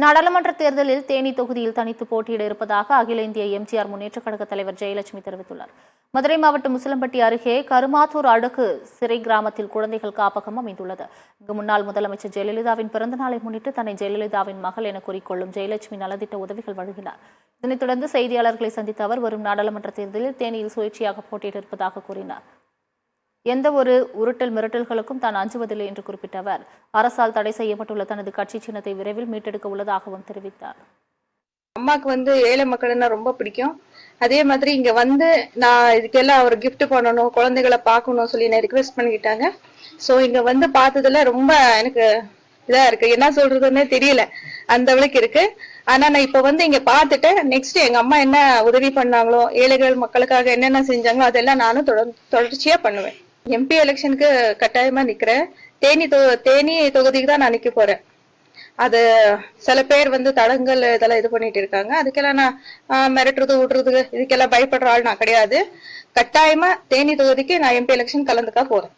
நாடாளுமன்ற தேர்தலில் தேனி தொகுதியில் தனித்து போட்டியிட இருப்பதாக அகில இந்திய எம்ஜிஆர் முன்னேற்றக் கழக தலைவர் ஜெயலட்சுமி தெரிவித்துள்ளார். மதுரை மாவட்டம் முசலம்பட்டி அருகே கருமாத்தூர் அடுக்கு சிறை கிராமத்தில் குழந்தைகள் காப்பகம் அமைந்துள்ளது. இங்கு முன்னாள் முதலமைச்சர் ஜெயலலிதாவின் பிறந்த நாளை முன்னிட்டு தன்னை ஜெயலலிதாவின் மகள் என கூறிக்கொள்ளும் ஜெயலட்சுமி நலத்திட்ட உதவிகள் வழங்கினார். இதனைத் தொடர்ந்து செய்தியாளர்களை சந்தித்த அவர் வரும் நாடாளுமன்ற தேர்தலில் தேனியில் சுயேட்சையாக போட்டியிட இருப்பதாக கூறினார். எந்த ஒரு உருட்டல் மிரட்டல்களுக்கும் தான் அஞ்சுவதில்லை என்று குறிப்பிட்ட அவர் அரசால் தடை செய்யப்பட்டுள்ள தனது கட்சி சின்னத்தை விரைவில் மீட்டெடுக்க உள்ளதாகவும் தெரிவித்தார். அம்மாக்கு ஏழை மக்கள்னா ரொம்ப பிடிக்கும். அதே மாதிரி இங்க நான் இதுக்கெல்லாம் ஒரு கிஃப்ட் பண்ணணும், குழந்தைகளை பார்க்கணும் சொல்லி என்ன ரிக்வெஸ்ட் பண்ணிக்கிட்டாங்க. ஸோ இங்க பார்த்ததுல ரொம்ப எனக்கு இதா இருக்கு, என்ன சொல்றதுன்னே தெரியல, அந்த அளவுக்கு இருக்கு. ஆனா நான் இப்ப இங்க பார்த்துட்டு நெக்ஸ்ட் எங்க அம்மா என்ன உதவி பண்ணாங்களோ, ஏழைகள் மக்களுக்காக என்னென்ன செஞ்சாங்களோ அதெல்லாம் நானும் தொடர்ச்சியா பண்ணுவேன். எம்பி எலெக்ஷனுக்கு கட்டாயமா நிக்கிறேன். தேனி தொகுதிக்கு தான் நான் நிக்க போறேன். அது சில பேர் தடங்கள் இதெல்லாம் இது பண்ணிட்டு இருக்காங்க. அதுக்கெல்லாம் நான் மிரட்டுறது விடுறதுக்கு இதுக்கெல்லாம் பயப்படுற ஆள் நான் கிடையாது. கட்டாயமா தேனி தொகுதிக்கு நான் எம்பி எலெக்ஷன் கலந்துக்கா போறேன்.